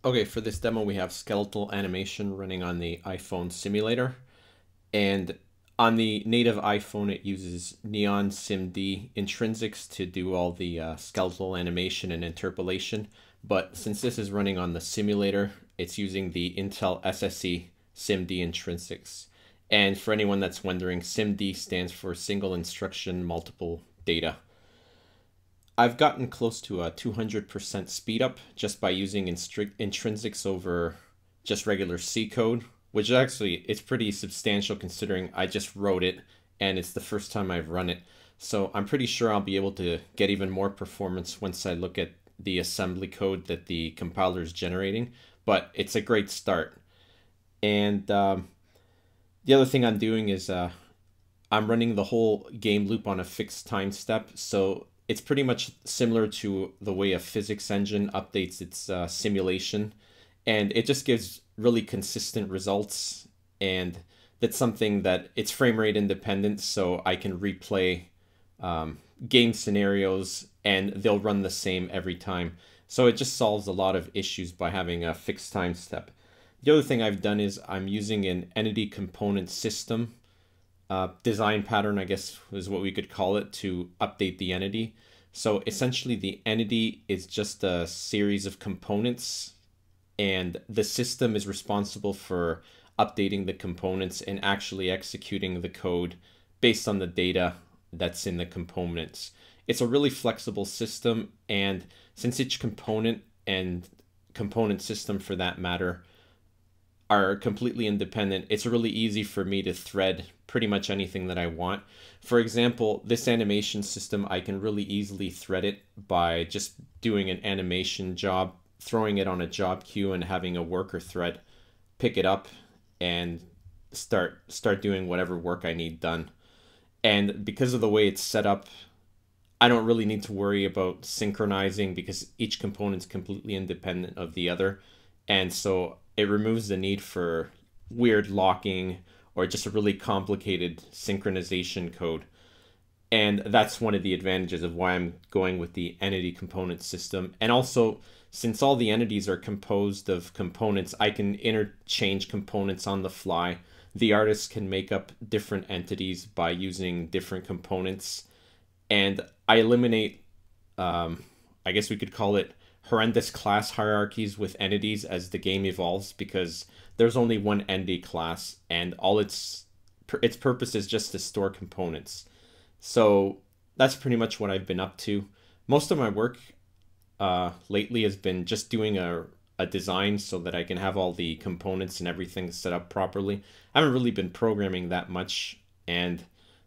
Okay, for this demo we have skeletal animation running on the iPhone simulator, and on the native iPhone it uses Neon SIMD intrinsics to do all the skeletal animation and interpolation, but since this is running on the simulator, it's using the Intel SSE SIMD intrinsics. And for anyone that's wondering, SIMD stands for Single Instruction Multiple Data. I've gotten close to a 200% speed up just by using intrinsics over just regular C code, which actually it's pretty substantial considering I just wrote it and it's the first time I've run it. So I'm pretty sure I'll be able to get even more performance once I look at the assembly code that the compiler is generating, but it's a great start. And the other thing I'm doing is I'm running the whole game loop on a fixed time step, so it's pretty much similar to the way a physics engine updates its simulation, and it just gives really consistent results, and that's something that it's frame rate independent, so I can replay game scenarios and they'll run the same every time. So it just solves a lot of issues by having a fixed time step. The other thing I've done is I'm using an entity component system design pattern, I guess is what we could call it, to update the entity. So essentially the entity is just a series of components and the system is responsible for updating the components and actually executing the code based on the data that's in the components. It's a really flexible system, and since each component and component system for that matter are completely independent, it's really easy for me to thread pretty much anything that I want. For example, this animation system, I can really easily thread it by just doing an animation job, throwing it on a job queue and having a worker thread pick it up and start doing whatever work I need done. And because of the way it's set up, I don't really need to worry about synchronizing because each component's completely independent of the other. And so it removes the need for weird locking or just a really complicated synchronization code. And that's one of the advantages of why I'm going with the entity component system. And also, since all the entities are composed of components, I can interchange components on the fly. The artist can make up different entities by using different components. And I eliminate, I guess we could call it horrendous class hierarchies with entities as the game evolves, because there's only one entity class and all its purpose is just to store components. So that's pretty much what I've been up to. Most of my work lately has been just doing a design so that I can have all the components and everything set up properly. I haven't really been programming that much, and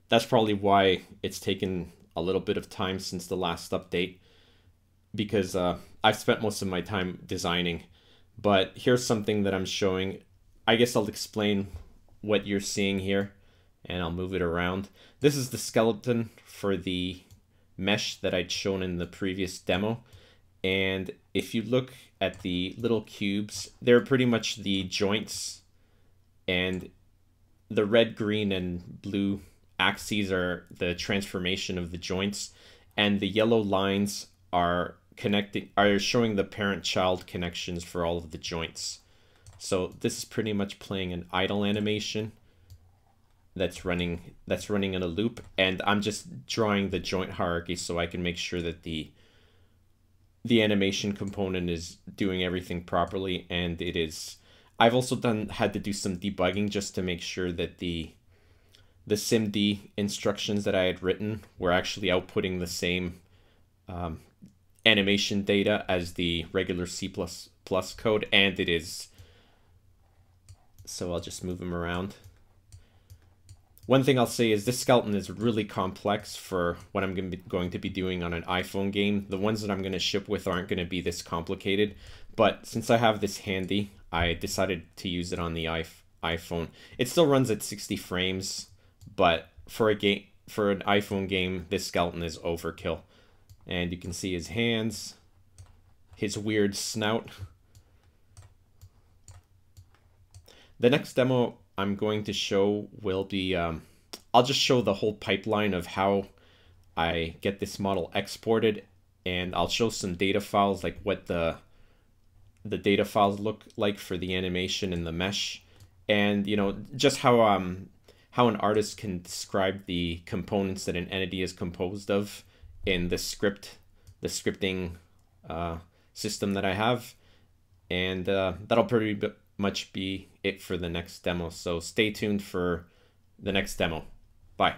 that's probably why it's taken a little bit of time since the last update, because I've spent most of my time designing. But here's something that I'm showing. I guess I'll explain what you're seeing here, and I'll move it around. This is the skeleton for the mesh that I'd shown in the previous demo. And if you look at the little cubes, they're pretty much the joints, and the red, green, and blue axes are the transformation of the joints, and the yellow lines are showing the parent-child connections for all of the joints. So this is pretty much playing an idle animation that's running in a loop, and I'm just drawing the joint hierarchy so I can make sure that the animation component is doing everything properly, and it is. I've also had to do some debugging just to make sure that the SIMD instructions that I had written were actually outputting the same animation data as the regular C++ code, and it is. So I'll just move them around. One thing I'll say is this skeleton is really complex for what I'm going to be doing on an iPhone game. The ones that I'm going to ship with aren't going to be this complicated, but since I have this handy, I decided to use it on the iPhone. It still runs at 60 frames, but for an iPhone game, this skeleton is overkill. And you can see his hands, his weird snout. The next demo I'm going to show will be, I'll just show the whole pipeline of how I get this model exported, and I'll show some data files like what the the data files look like for the animation and the mesh, and just how an artist can describe the components that an entity is composed of in the scripting system that I have. And that'll pretty much be it for the next demo. So stay tuned for the next demo. Bye.